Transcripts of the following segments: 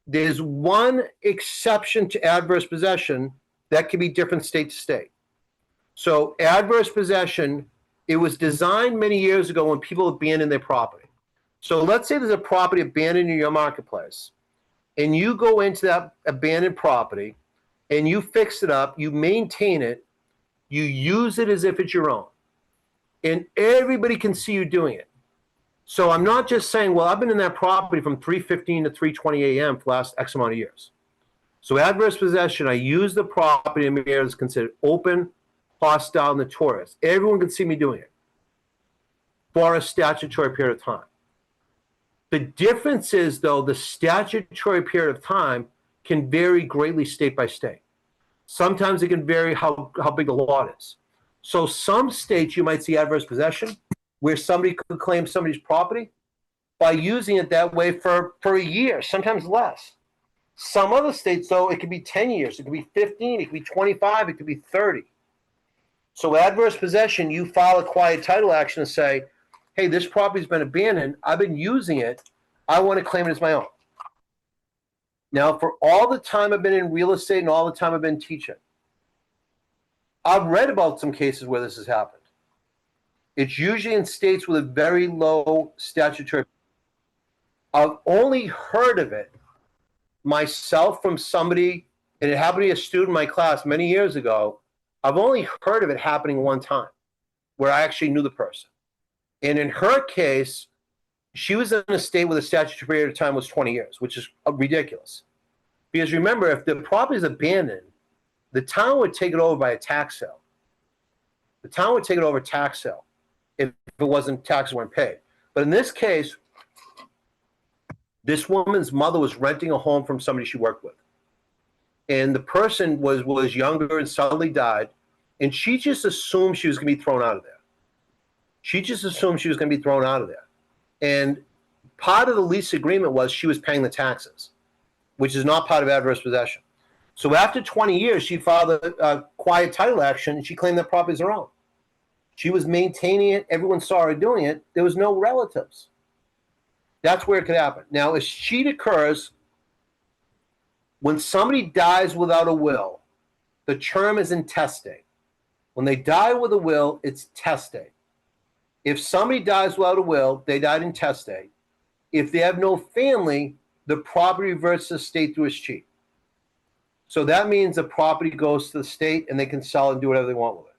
There's one exception to adverse possession that can be different state to state. So adverse possession, it was designed many years ago when people abandoned their property. So let's say there's a property abandoned in your marketplace, and you go into that abandoned property and you fix it up, you maintain it, you use it as if it's your own, and everybody can see you doing it. So I'm not just saying, well, I've been in that property from 3:15 to 3:20 a.m. for the last X amount of years. So adverse possession, I use the property in areas considered open, hostile, notorious. Everyone can see me doing it for a statutory period of time. The difference is, though, the statutory period of time can vary greatly state by state. Sometimes it can vary how big the lot is. So some states you might see adverse possession where somebody could claim somebody's property by using it that way for a year, sometimes less. Some other states, though, it could be 10 years, it could be 15, it could be 25, it could be 30. So adverse possession, you file a quiet title action and say, hey, this property's been abandoned, I've been using it, I want to claim it as my own. Now, for all the time I've been in real estate and all the time I've been teaching, I've read about some cases where this has happened. It's usually in states with a very low statutory. I've only heard of it myself from somebody, and it happened to be a student in my class many years ago. I've only heard of it happening one time where I actually knew the person. And in her case, she was in a state where the statutory period of time was 20 years, which is ridiculous. Because remember, if the property is abandoned, the town would take it over by a tax sale. The town would take it over tax sale if it wasn't, taxes weren't paid. But in this case, this woman's mother was renting a home from somebody she worked with. And the person was younger and suddenly died. And she just assumed she was going to be thrown out of there. She just assumed she was going to be thrown out of there. And part of the lease agreement was she was paying the taxes, which is not part of adverse possession. So after 20 years, she filed a quiet title action, and she claimed that property as her own. She was maintaining it. Everyone saw her doing it. There was no relatives. That's where it could happen. Now, a cheat occurs when somebody dies without a will. The term is intestate. When they die with a will, it's testate. If somebody dies without a will, they died intestate. If they have no family, the property reverts to the state through escheat. So that means the property goes to the state and they can sell and do whatever they want with it.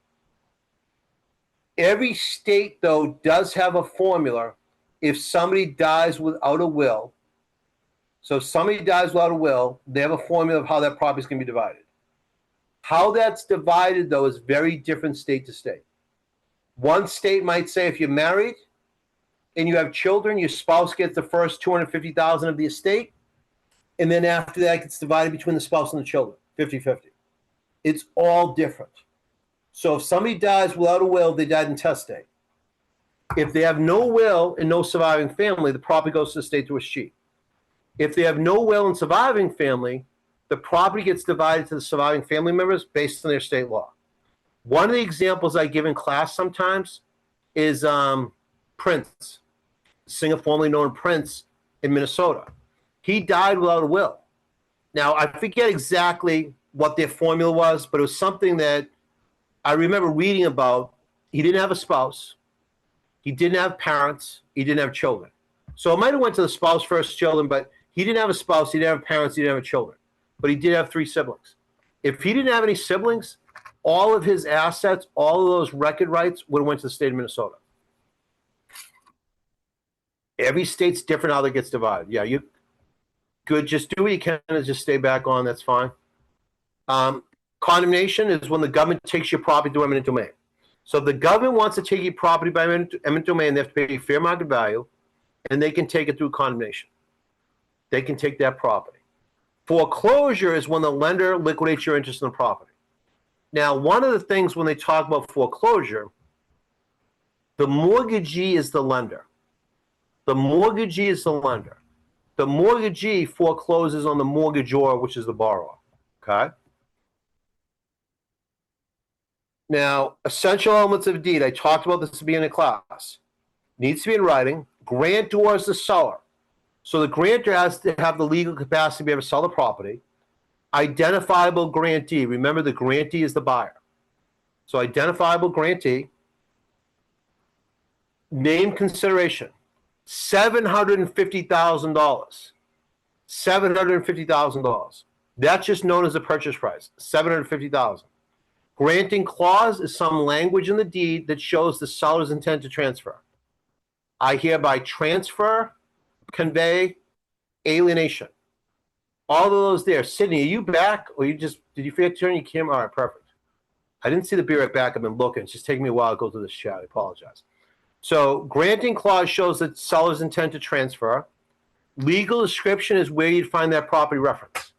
Every state, though, does have a formula if somebody dies without a will. So if somebody dies without a will, they have a formula of how that property is going to be divided. How that's divided, though, is very different state to state. One state might say if you're married and you have children, your spouse gets the first $250,000 of the estate, and then after that, it gets divided between the spouse and the children, 50-50. It's all different. So if somebody dies without a will, they died intestate. If they have no will and no surviving family, the property goes to the state through escheat. If they have no will and surviving family, the property gets divided to the surviving family members based on their state law. One of the examples I give in class sometimes is Prince, singer formerly known Prince in Minnesota. He died without a will. Now, I forget exactly what their formula was, but it was something that I remember reading about. He didn't have a spouse. He didn't have parents. He didn't have children. So it might have went to the spouse first, children, but he didn't have a spouse. He didn't have parents. He didn't have children. But he did have 3 siblings. If he didn't have any siblings, all of his assets, all of those record rights would have went to the state of Minnesota. Every state's different how that gets divided. Yeah, you good. Just do what you can and just stay back on. That's fine. Condemnation is when the government takes your property to eminent domain. So if the government wants to take your property by eminent domain, they have to pay fair market value, and they can take it through condemnation. They can take that property. Foreclosure is when the lender liquidates your interest in the property. Now, one of the things when they talk about foreclosure, the mortgagee is the lender. The mortgagee is the lender. The mortgagee forecloses on the mortgagor, which is the borrower. Okay? Now, essential elements of a deed. I talked about this at the beginning of class. Needs to be in writing. Grantor is the seller. So the grantor has to have the legal capacity to be able to sell the property. Identifiable grantee. Remember, the grantee is the buyer. So identifiable grantee. Name consideration. $750,000. $750,000. That's just known as the purchase price. $750,000. Granting clause is some language in the deed that shows the seller's intent to transfer. I hereby transfer, convey, alienation. All of those there. Sydney, are you back, or did you forget to turn your camera? All right, perfect. I didn't see the be right back. I've been looking. It's just taking me a while to go through this chat. I apologize. So granting clause shows that seller's intent to transfer. Legal description is where you'd find that property reference.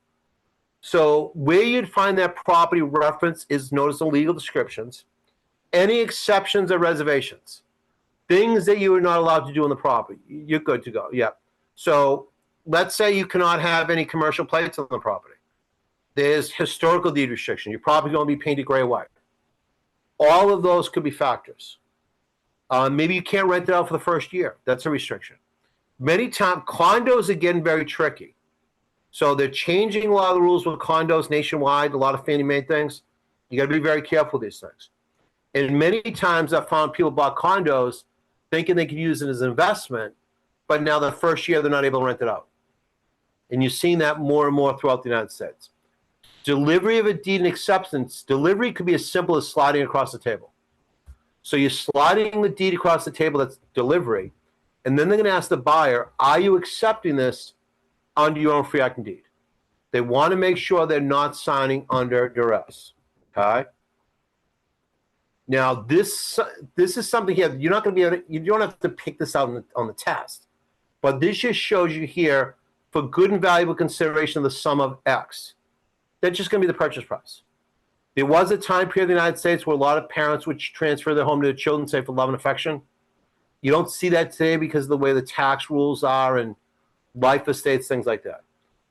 So where you'd find that property reference is notice the legal descriptions. Any exceptions or reservations. Things that you are not allowed to do on the property. You're good to go. Yeah. So let's say you cannot have any commercial plates on the property. There's historical deed restriction. Your property going to be painted gray or white. All of those could be factors. Maybe you can't rent it out for the first year. That's a restriction. Many times, condos are getting very tricky. So they're changing a lot of the rules with condos nationwide, a lot of Fannie Mae things. You got to be very careful with these things. And many times I've found people bought condos thinking they could use it as an investment, but now the first year they're not able to rent it out. And you're seeing that more and more throughout the United States. Delivery of a deed and acceptance. Delivery could be as simple as sliding across the table. So you're sliding the deed across the table, that's delivery. And then they're going to ask the buyer, are you accepting this under your own free acting deed? They want to make sure they're not signing under duress. Okay? Now, this is something here, you're not going to be able to, you don't have to pick this out on the test. But this just shows you here, for good and valuable consideration of the sum of X. That's just going to be the purchase price. There was a time period in the United States where a lot of parents would transfer their home to their children, say for love and affection. You don't see that today because of the way the tax rules are and life estates, things like that.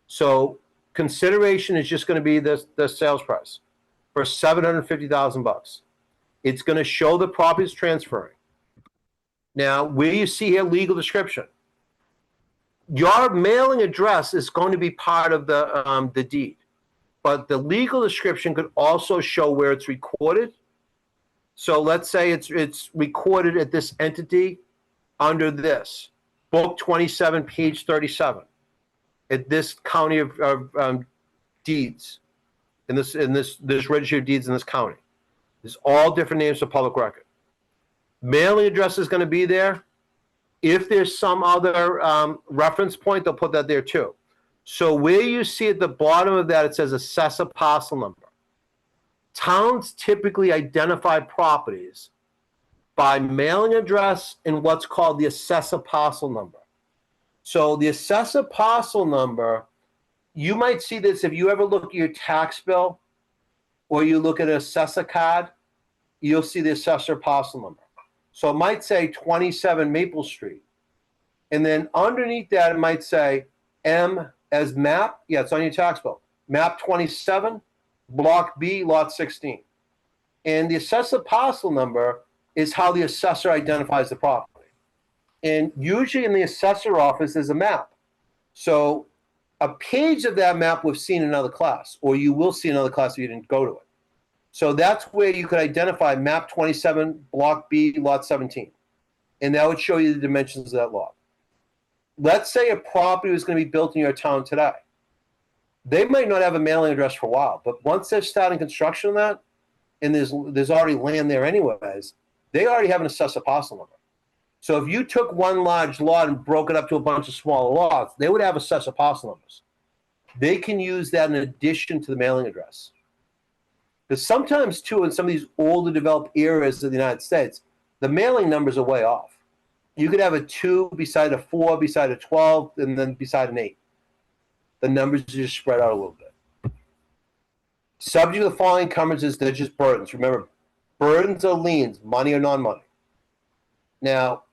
So consideration is just going to be the sales price for $750,000. It's going to show the property is transferring. Now, where you see here legal description, your mailing address is going to be part of the deed, but the legal description could also show where it's recorded. So let's say it's recorded at this entity under this, book 27, page 37, at this county of deeds, in this registry of deeds in this county. There's all different names for public record. Mailing address is going to be there. If there's some other reference point, they'll put that there too. So where you see at the bottom of that, it says assessor parcel number. Towns typically identify properties by mailing address and what's called the assessor parcel number. So the assessor parcel number, you might see this if you ever look at your tax bill or you look at an assessor card, you'll see the assessor parcel number. So it might say 27 Maple Street. And then underneath that, it might say M as map. Yeah, it's on your tax bill. Map 27, block B, lot 16. And the assessor parcel number is how the assessor identifies the property. And usually in the assessor office is a map. So a page of that map we've seen in another class, or you will see another class if you didn't go to it. So that's where you could identify map 27, block B, lot 17. And that would show you the dimensions of that lot. Let's say a property was going to be built in your town today. They might not have a mailing address for a while, but once they're starting construction on that, and there's already land there anyways, they already have an assessor parcel number. So if you took one large lot and broke it up to a bunch of smaller lots, they would have assessor parcel numbers. They can use that in addition to the mailing address. Because sometimes, too, in some of these older developed areas of the United States, the mailing numbers are way off. You could have a 2 beside a 4, beside a 12, and then beside an 8. The numbers are just spread out a little bit. Subject to the following encumbrances, they're just burdens. Remember, burdens are liens, money or non-money. Now,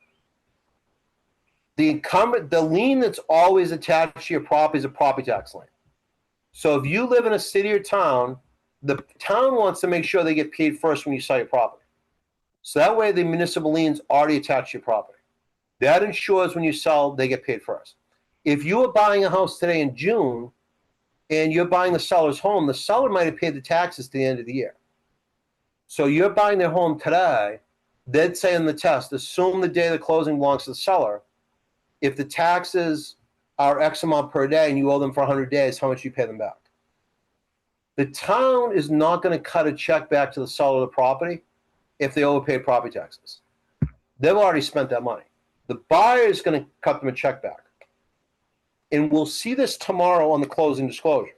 the lien that's always attached to your property is a property tax lien. So if you live in a city or town, the town wants to make sure they get paid first when you sell your property. So that way the municipal lien's already attached to your property. That ensures when you sell, they get paid first. If you were buying a house today in June and you're buying the seller's home, the seller might have paid the taxes to the end of the year. So you're buying their home today, they'd say in the test, assume the day of the closing belongs to the seller. If the taxes are X amount per day and you owe them for 100 days, how much do you pay them back? The town is not going to cut a check back to the seller of the property if they overpaid property taxes. They've already spent that money. The buyer is going to cut them a check back. And we'll see this tomorrow on the closing disclosure.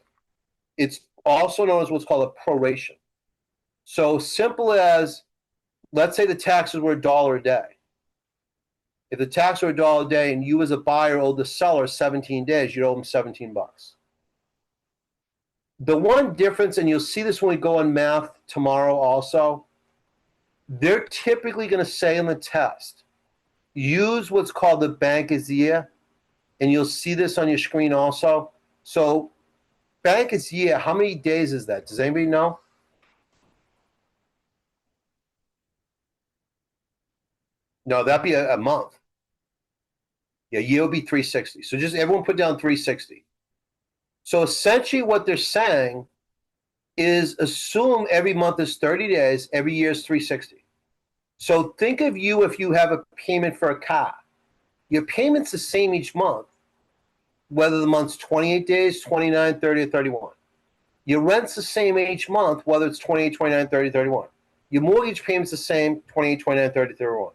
It's also known as what's called a proration. So simple as, let's say the taxes were $1 a day. If the taxes were $1 a day and you as a buyer owed the seller 17 days, you'd owe them 17 bucks. The one difference, and you'll see this when we go on math tomorrow also, they're typically going to say in the test, use what's called the bank is year, and you'll see this on your screen also. So bank is year, how many days is that? Does anybody know? No, that'd be a month. Yeah, year will be 360. So just everyone put down 360. So essentially what they're saying is assume every month is 30 days, every year is 360. So think of you if you have a payment for a car. Your payment's the same each month, whether the month's 28 days, 29, 30, or 31. Your rent's the same each month, whether it's 28, 29, 30, 31. Your mortgage payment's the same, 28, 29, 30, 31.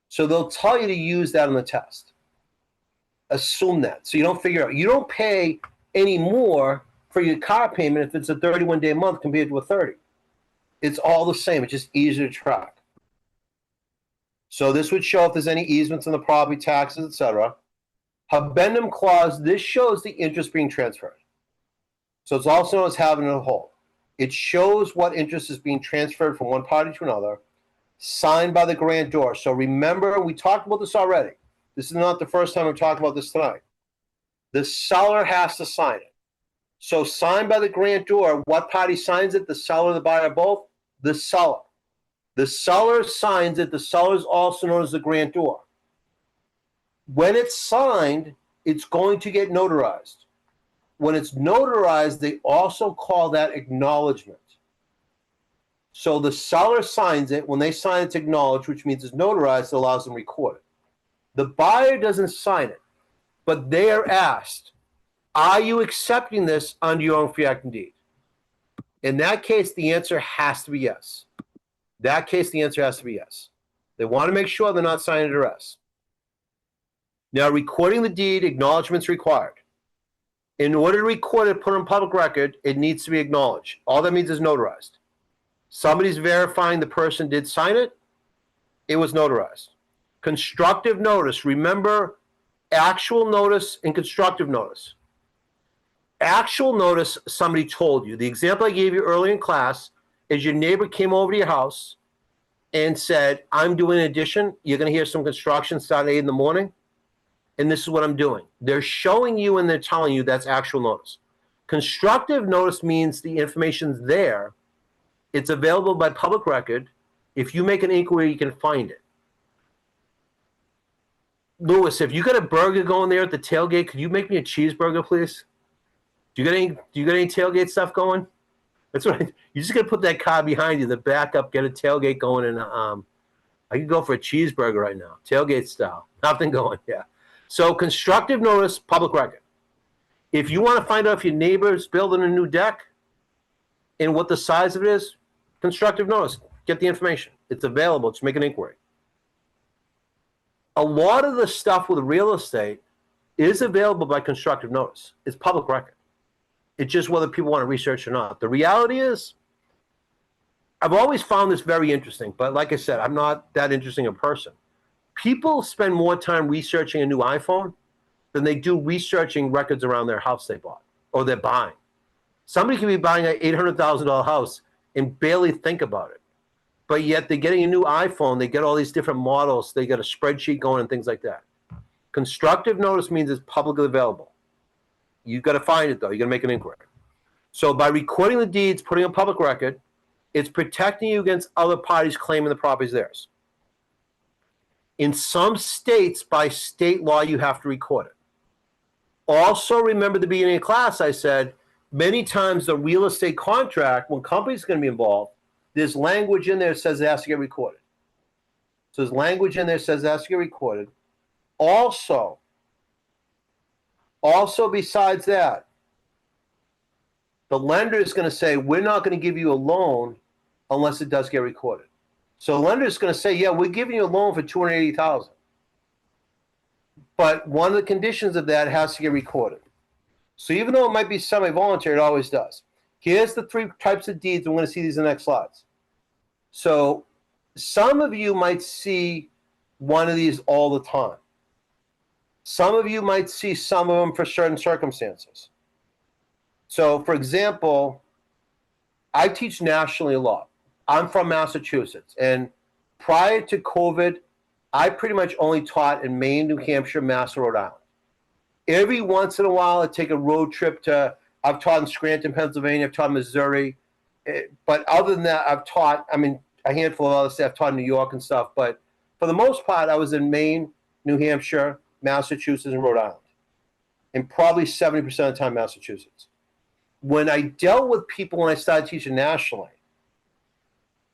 So they'll tell you to use that on the test. Assume that. So you don't figure out. You don't pay any more for your car payment if it's a 31-day month compared to a 30. It's all the same. It's just easier to track. So this would show if there's any easements on the property, taxes, etc. Habendum clause, this shows the interest being transferred. So it's also known as having a hold. It shows what interest is being transferred from one party to another, signed by the grantor. So remember, we talked about this already. This is not the first time we're talking about this tonight. The seller has to sign it. So signed by the grantor, what party signs it? The seller or the buyer, both? The seller. The seller signs it. The seller is also known as the grantor. When it's signed, it's going to get notarized. When it's notarized, they also call that acknowledgement. So the seller signs it. When they sign, it's acknowledged, which means it's notarized. It allows them to record it. The buyer doesn't sign it, but they are asked, are you accepting this under your own free act and deed? In that case, the answer has to be yes. That case, the answer has to be yes. They want to make sure they're not signing a duress. Now, recording the deed, acknowledgement's required. In order to record it, put it on public record, it needs to be acknowledged. All that means is notarized. Somebody's verifying the person did sign it, it was notarized. Constructive notice. Remember, actual notice and constructive notice. Actual notice, somebody told you. The example I gave you early in class is your neighbor came over to your house and said, I'm doing an addition. You're going to hear some construction start at 8 in the morning, and this is what I'm doing. They're showing you and they're telling you that's actual notice. Constructive notice means the information's there. It's available by public record. If you make an inquiry, you can find it. Lewis, if you got a burger going there at the tailgate, could you make me a cheeseburger, please? Do you got any tailgate stuff going? That's right. You just got to put that car behind you, the backup, get a tailgate going, and I could go for a cheeseburger right now, tailgate style. Nothing going, yeah. So constructive notice, public record. If you want to find out if your neighbor's building a new deck and what the size of it is, constructive notice. Get the information. It's available. Just make an inquiry. A lot of the stuff with real estate is available by constructive notice. It's public record. It's just whether people want to research or not. The reality is, I've always found this very interesting, but like I said, I'm not that interesting a person. People spend more time researching a new iPhone than they do researching records around their house they bought or they're buying. Somebody can be buying an $800,000 house and barely think about it. But yet they're getting a new iPhone, they get all these different models, they get a spreadsheet going and things like that. Constructive notice means it's publicly available. You've got to find it, though. You've got to make an inquiry. So by recording the deeds, putting on public record, it's protecting you against other parties claiming the property is theirs. In some states, by state law, you have to record it. Also, remember the beginning of class, I said many times the real estate contract, when companies are going to be involved, there's language in there that says it has to get recorded. So there's language in there that says it has to get recorded. Also, besides that, the lender is going to say, we're not going to give you a loan unless it does get recorded. So the lender is going to say, yeah, we're giving you a loan for $280,000. But one of the conditions of that has to get recorded. So even though it might be semi-voluntary, it always does. Here's the three types of deeds. I'm going to see these in the next slides. So some of you might see one of these all the time. Some of you might see some of them for certain circumstances. So, for example, I teach nationally a lot. I'm from Massachusetts, and prior to COVID, I pretty much only taught in Maine, New Hampshire, Mass, and Rhode Island. Every once in a while, I'd take a road trip to, I've taught in Scranton, Pennsylvania, I've taught in Missouri. But other than that, I've taught, a handful of other stuff, I've taught in New York and stuff. But for the most part, I was in Maine, New Hampshire, Massachusetts, and Rhode Island. And probably 70% of the time, Massachusetts. When I dealt with people when I started teaching nationally,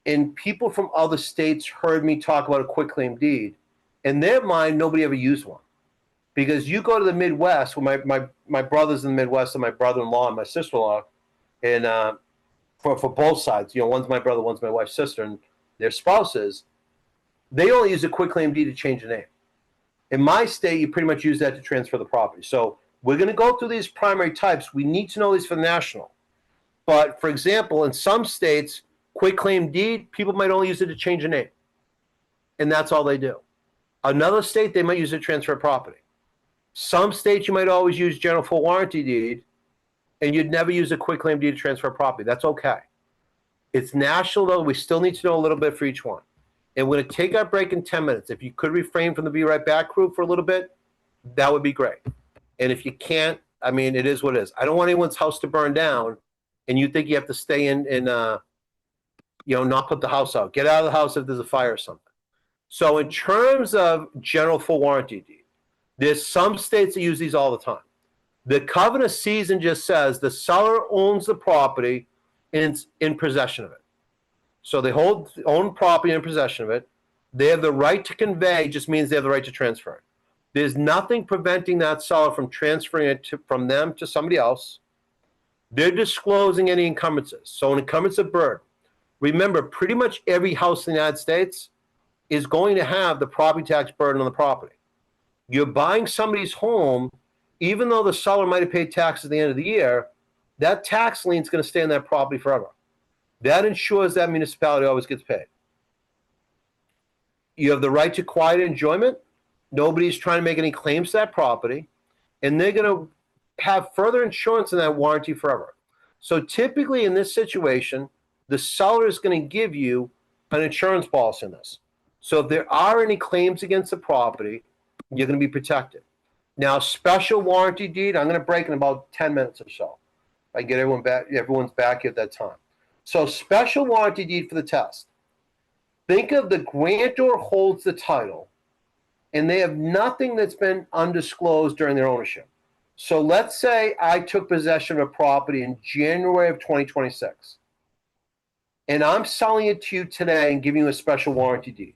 and people from other states heard me talk about a quitclaim deed, in their mind, nobody ever used one. Because you go to the Midwest, where my brother's in the Midwest, and my brother-in-law and my sister-in-law, and for both sides, one's my brother, one's my wife's sister, and their spouses, they only use a quitclaim deed to change the name. In my state, you pretty much use that to transfer the property. So we're going to go through these primary types. We need to know these for the national. But, for example, in some states, quitclaim deed, people might only use it to change a name. And that's all they do. Another state, they might use it to transfer property. Some states, you might always use general full warranty deed, and you'd never use a quitclaim deed to transfer property. That's okay. It's national, though. We still need to know a little bit for each one. And we're going to take our break in 10 minutes. If you could refrain from the Be Right Back crew for a little bit, that would be great. And if you can't, it is what it is. I don't want anyone's house to burn down, and you think you have to stay in and not put the house out. Get out of the house if there's a fire or something. So in terms of general full warranty deed, there's some states that use these all the time. The covenant of season just says the seller owns the property and is in possession of it. So they own property in possession of it. They have the right to convey, just means they have the right to transfer it. There's nothing preventing that seller from transferring it from them to somebody else. They're disclosing any encumbrances. So an encumbrance of burden. Remember, pretty much every house in the United States is going to have the property tax burden on the property. You're buying somebody's home, even though the seller might have paid taxes at the end of the year, that tax lien is going to stay on that property forever. That ensures that municipality always gets paid. You have the right to quiet enjoyment. Nobody's trying to make any claims to that property, and they're going to have further insurance in that warranty forever. So typically in this situation, the seller is going to give you an insurance policy in this. So if there are any claims against the property, you're going to be protected. Now, special warranty deed, I'm going to break in about 10 minutes or so. I get everyone's back here at that time. So special warranty deed for the test. Think of the grantor holds the title, and they have nothing that's been undisclosed during their ownership. So let's say I took possession of a property in January of 2026, and I'm selling it to you today and giving you a special warranty deed.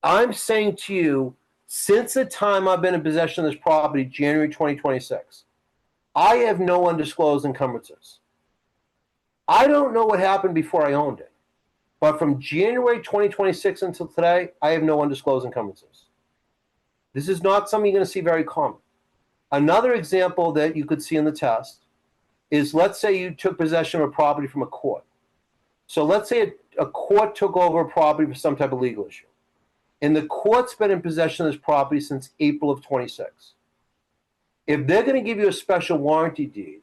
I'm saying to you, since the time I've been in possession of this property, January 2026, I have no undisclosed encumbrances. I don't know what happened before I owned it, but from January 2026 until today, I have no undisclosed encumbrances. This is not something you're going to see very common. Another example that you could see in the test is, let's say you took possession of a property from a court. So let's say a court took over a property for some type of legal issue, and the court's been in possession of this property since April of 26. If they're going to give you a special warranty deed,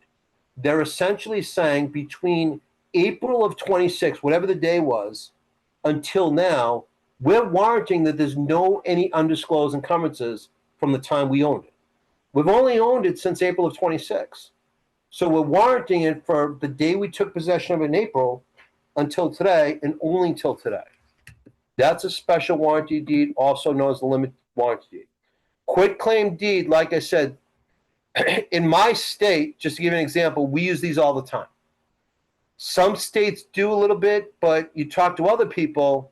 they're essentially saying between April of 26, whatever the day was, until now, we're warranting that there's any undisclosed encumbrances from the time we owned it. We've only owned it since April of 26. So we're warranting it for the day we took possession of it in April until today, and only until today. That's a special warranty deed, also known as the limited warranty deed. Quitclaim deed, like I said, In my state, just to give you an example, we use these all the time. Some states do a little bit, but you talk to other people,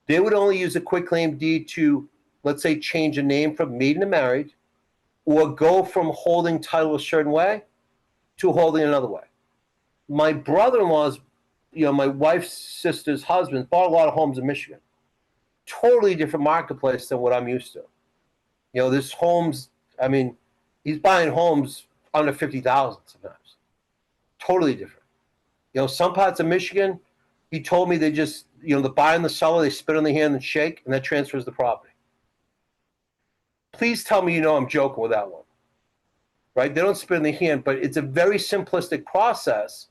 they would only use a quitclaim deed to, let's say, change a name from maiden to married, or go from holding title a certain way to holding another way. My brother-in-law's, my wife's sister's husband bought a lot of homes in Michigan. Totally different marketplace than what I'm used to. This homes, he's buying homes under 50,000 sometimes. Totally different. Some parts of Michigan, he told me they just, the buyer and the seller, they spit on the hand and shake, and that transfers the property. Please tell me I'm joking with that one. Right? They don't spit in the hand, but it's a very simplistic process,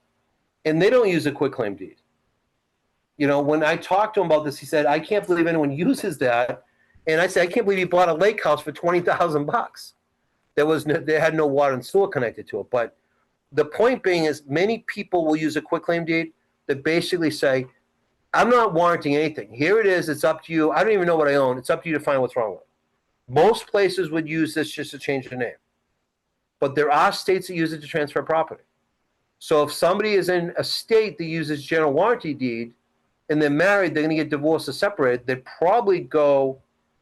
and they don't use a quitclaim deed. When I talked to him about this, he said, I can't believe anyone uses that. And I said, I can't believe he bought a lake house for $20,000. They had no water and sewer connected to it. But the point being is many people will use a quitclaim deed that basically say, I'm not warranting anything. Here it is. It's up to you. I don't even know what I own. It's up to you to find what's wrong with it. Most places would use this just to change the name. But there are states that use it to transfer property. So if somebody is in a state that uses general warranty deed and they're married, they're going to get divorced or separated, they'd probably go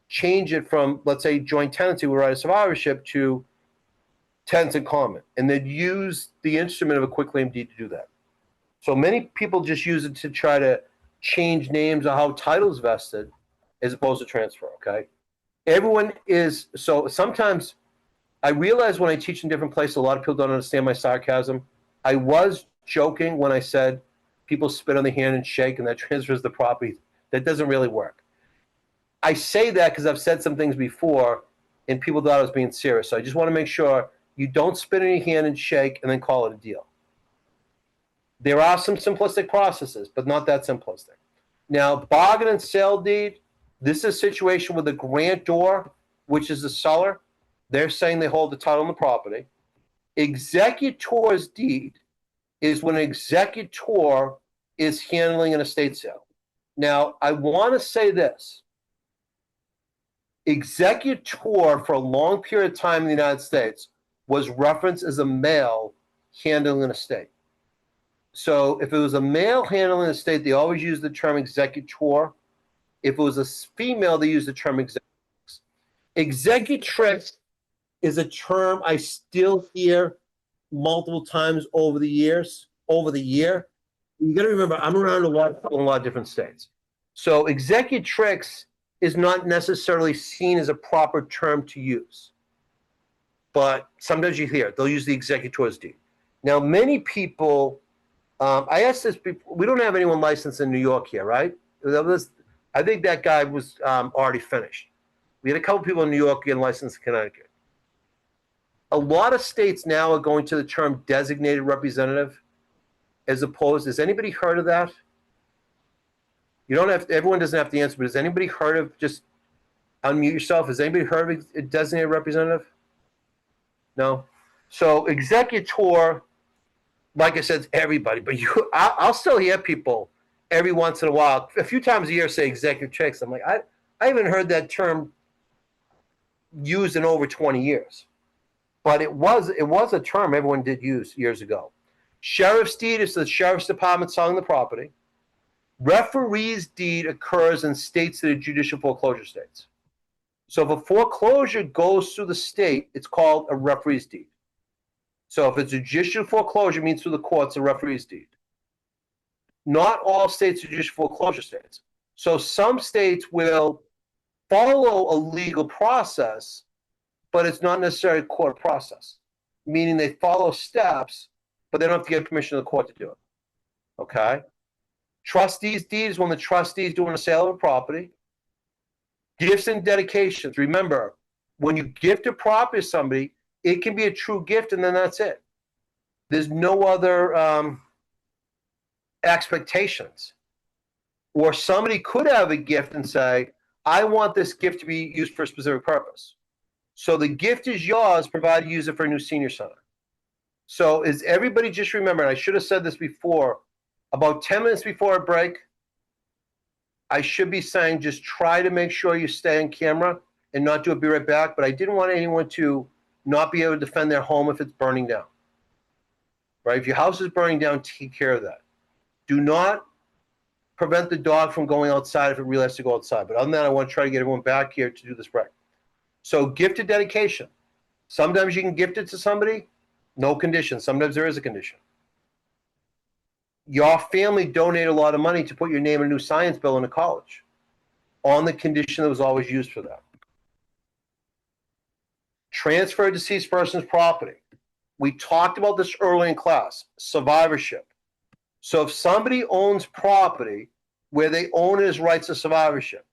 change it from, let's say, joint tenancy with right of survivorship to tenants in common. And they'd use the instrument of a quitclaim deed to do that. So many people just use it to try to change names or how title's vested as opposed to transfer, okay? So sometimes I realize when I teach in different places, a lot of people don't understand my sarcasm. I was joking when I said people spit on the hand and shake and that transfers the property. That doesn't really work. I say that because I've said some things before and people thought I was being serious. So I just want to make sure you don't spit in your hand and shake and then call it a deal. There are some simplistic processes, but not that simplistic. Now, bargain and sale deed, this is a situation with the grantor, which is the seller. They're saying they hold the title on the property. Executor's deed is when an executor is handling an estate sale. Now, I want to say this. Executor, for a long period of time in the United States, was referenced as a male handling an estate. So if it was a male handling an estate, they always used the term executor. If it was a female, they used the term executrix. Executrix is a term I still hear multiple times over the year. You got to remember, I'm around a lot of different states. So executrix is not necessarily seen as a proper term to use. But sometimes you hear it. They'll use the executor's deed. Now, many people, I asked this before, we don't have anyone licensed in New York here, right? I think that guy was already finished. We had a couple people in New York getting licensed in Connecticut. A lot of states now are going to the term designated representative as opposed, has anybody heard of that? Everyone doesn't have to answer, but has anybody heard of, just unmute yourself, has anybody heard of a designated representative? No? So executor, like I said, it's everybody, but I'll still hear people every once in a while, a few times a year, say executrix. I'm like, I haven't heard that term used in over 20 years. But it was a term everyone did use years ago. Sheriff's deed is the sheriff's department selling the property. Referee's deed occurs in states that are judicial foreclosure states. So if a foreclosure goes through the state, it's called a referee's deed. So if it's a judicial foreclosure, it means through the courts, a referee's deed. Not all states are judicial foreclosure states. So some states will follow a legal process, but it's not necessarily a court process, meaning they follow steps, but they don't have to get permission of the court to do it. Okay? Trustees deed is when the trustee is doing a sale of a property. Gifts and dedications. Remember, when you gift a property to somebody, it can be a true gift, and then that's it. There's no other expectations. Or somebody could have a gift and say, I want this gift to be used for a specific purpose. So the gift is yours, provided you use it for a new senior center. So is everybody just remember, and I should have said this before, about 10 minutes before a break, I should be saying just try to make sure you stay on camera and not do a be right back, but I didn't want anyone to not be able to defend their home if it's burning down. Right? If your house is burning down, take care of that. Do not prevent the dog from going outside if it really has to go outside. But other than that, I want to try to get everyone back here to do this break. So gifted dedication. Sometimes you can gift it to somebody, no condition. Sometimes there is a condition. Your family donated a lot of money to put your name in a new science bill in a college on the condition that was always used for that. Transfer a deceased person's property. We talked about this early in class, survivorship. So if somebody owns property where they own it as rights of survivorship,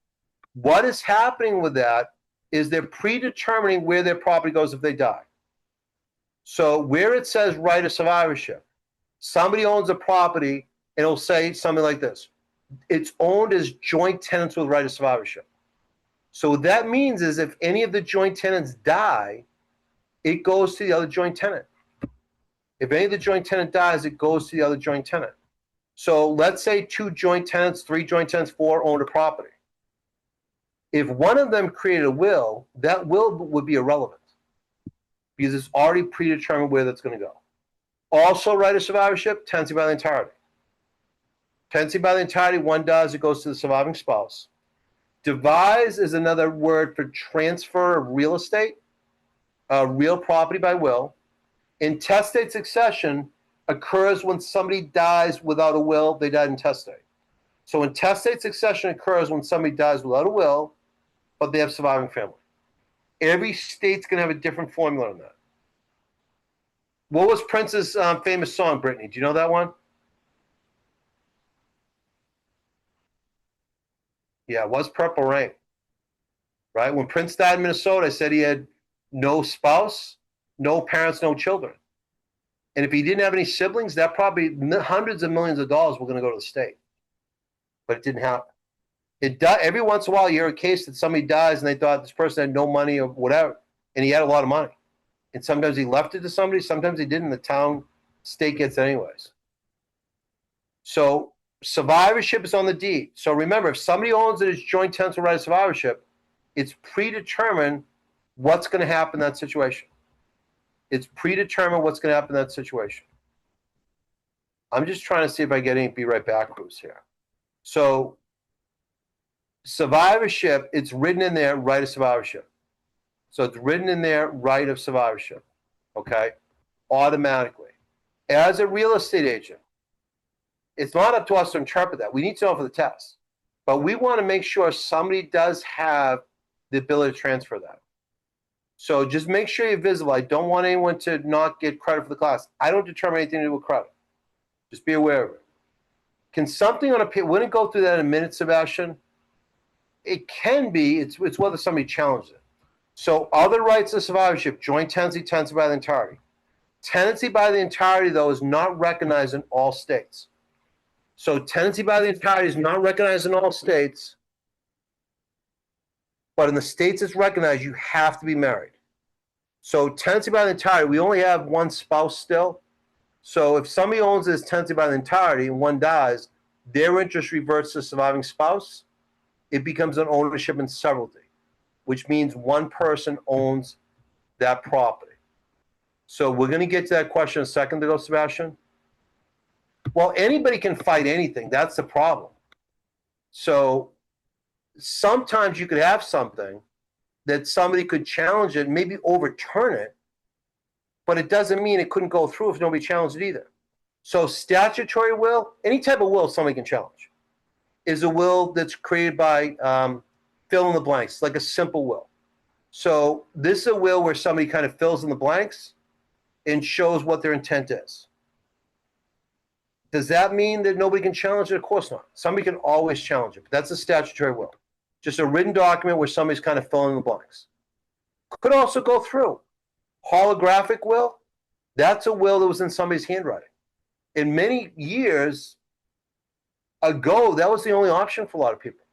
what is happening with that is they're predetermining where their property goes if they die. So where it says right of survivorship, somebody owns a property and it'll say something like this. It's owned as joint tenants with right of survivorship. So what that means is if any of the joint tenants die, it goes to the other joint tenant. If any of the joint tenant dies, it goes to the other joint tenant. So let's say 2 joint tenants, 3 joint tenants, 4 owned a property. If one of them created a will, that will would be irrelevant because it's already predetermined where that's going to go. Also, right of survivorship, tenancy by the entirety. Tenancy by the entirety, one does, it goes to the surviving spouse. Devise is another word for transfer of real estate, real property by will. Intestate succession occurs when somebody dies without a will, they died intestate. So intestate succession occurs when somebody dies without a will, but they have surviving family. Every state's going to have a different formula on that. What was Prince's famous song, Brittany? Do you know that one? Yeah, it was Purple Rain. Right? When Prince died in Minnesota, I said he had no spouse, no parents, no children. And if he didn't have any siblings, that probably hundreds of millions of dollars were going to go to the state. But it didn't happen. Every once in a while, you hear a case that somebody dies and they thought this person had no money or whatever, and he had a lot of money. And sometimes he left it to somebody, sometimes he didn't. The state gets it anyways. So survivorship is on the deed. So remember, if somebody owns it as joint tenants with right of survivorship, it's predetermined what's going to happen in that situation. It's predetermined what's going to happen in that situation. I'm just trying to see if I get any be right back moves here. So survivorship, it's written in there, right of survivorship. So it's written in there, right of survivorship, okay, automatically. As a real estate agent, it's not up to us to interpret that. We need to know for the test. But we want to make sure somebody does have the ability to transfer that. So just make sure you're visible. I don't want anyone to not get credit for the class. I don't determine anything to do with credit. Just be aware of it. Can something on a paper, we're going to go through that in a minute, Sebastian. It can be, it's whether somebody challenges it. So other rights of survivorship, joint tenancy, tenancy by the entirety. Tenancy by the entirety, though, is not recognized in all states. So tenancy by the entirety is not recognized in all states, but in the states it's recognized, you have to be married. So tenancy by the entirety, we only have one spouse still. So if somebody owns this tenancy by the entirety and one dies, their interest reverts to the surviving spouse. It becomes an ownership in severalty, which means one person owns that property. So we're going to get to that question a second ago, Sebastian. Well, anybody can fight anything. That's the problem. So sometimes you could have something that somebody could challenge it, maybe overturn it, but it doesn't mean it couldn't go through if nobody challenged it either. So statutory will, any type of will somebody can challenge, is a will that's created by fill in the blanks, like a simple will. So this is a will where somebody kind of fills in the blanks and shows what their intent is. Does that mean that nobody can challenge it? Of course not. Somebody can always challenge it, but that's a statutory will. Just a written document where somebody's kind of filling in the blanks. Could also go through. Holographic will, that's a will that was in somebody's handwriting. In many years ago, that was the only option for a lot of people.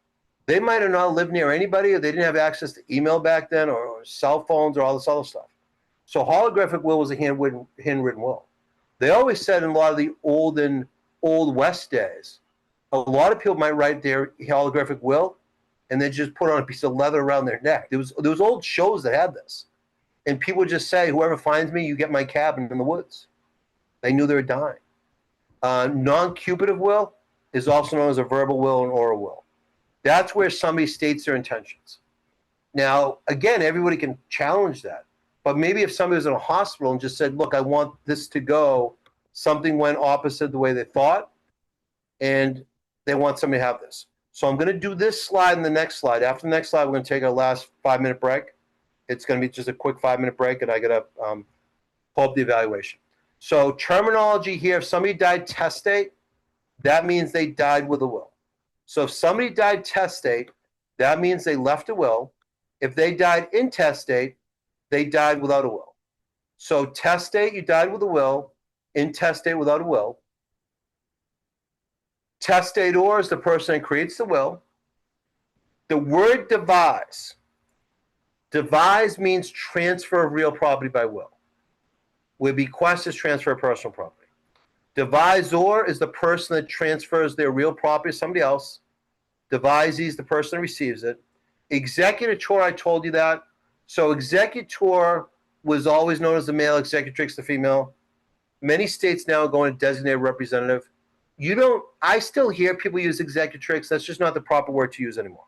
They might have not lived near anybody, or they didn't have access to email back then, or cell phones, or all this other stuff. So holographic will was a handwritten will. They always said in a lot of the old West days, a lot of people might write their holographic will and then just put on a piece of leather around their neck. There was old shows that had this. And people just say, whoever finds me, you get my cabin in the woods. They knew they were dying. Non-cupative will is also known as a verbal will and oral will. That's where somebody states their intentions. Now, again, everybody can challenge that. But maybe if somebody was in a hospital and just said, look, I want this to go, something went opposite the way they thought, and they want somebody to have this. So I'm going to do this slide and the next slide. After the next slide, we're going to take our last 5-minute break. It's going to be just a quick 5-minute break, and I got to pull up the evaluation. So terminology here, if somebody died testate, that means they died with a will. So if somebody died testate, that means they left a will. If they died intestate, they died without a will. So testate, you died with a will. Intestate, without a will. Testator is the person that creates the will. The word devise. Devise means transfer of real property by will. Where bequest is transfer of personal property. Devisor is the person that transfers their real property to somebody else. Devisee is the person that receives it. Executor, I told you that. So executor was always known as the male, executrix the female. Many states now are going to designated representative. I still hear people use executrix. That's just not the proper word to use anymore.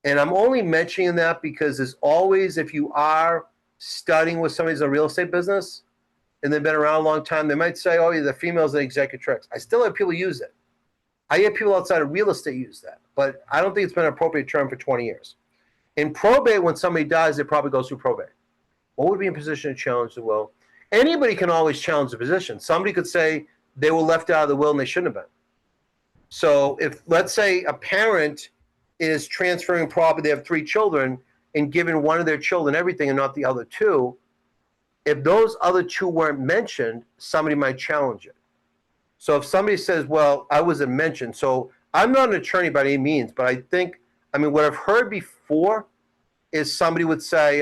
And I'm only mentioning that because there's always, if you are studying with somebody who's in a real estate business and they've been around a long time, they might say, oh, yeah, the female's an executrix. I still have people use it. I hear people outside of real estate use that, but I don't think it's been an appropriate term for 20 years. In probate, when somebody dies, it probably goes through probate. What would be in position to challenge the will? Anybody can always challenge the position. Somebody could say they were left out of the will and they shouldn't have been. So if, let's say, a parent is transferring property, they have 3 children, and giving one of their children everything and not the other 2, if those other 2 weren't mentioned, somebody might challenge it. So if somebody says, well, I wasn't mentioned, so I'm not an attorney by any means, but what I've heard before is somebody would say,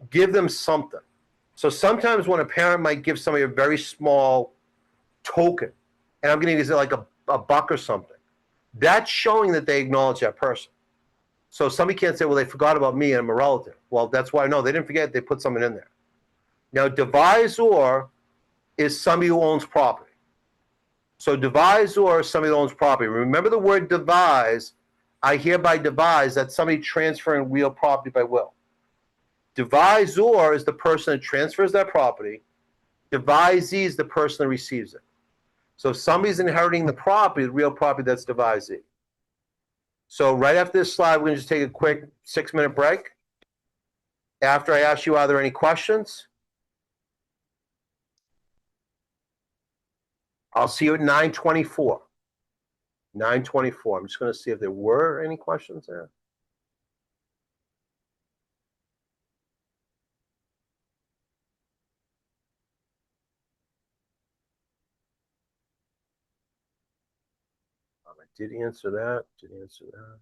give them something. So sometimes when a parent might give somebody a very small token, and I'm going to use it like a buck or something, that's showing that they acknowledge that person. So somebody can't say, well, they forgot about me and I'm a relative. Well, that's why, no, they didn't forget, they put something in there. Now, devisor is somebody who owns property. So devisor is somebody who owns property. Remember the word devise, I hereby devise, that's somebody transferring real property by will. Devisor is the person that transfers that property. Devisee is the person that receives it. So if somebody's inheriting the property, the real property, that's devisee. So right after this slide, we're going to just take a quick 6-minute break. After I ask you, are there any questions? I'll see you at 9:24. 9:24. I'm just going to see if there were any questions there. I did answer that. Did answer that.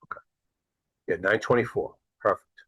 Okay. Yeah, 9:24. Perfect.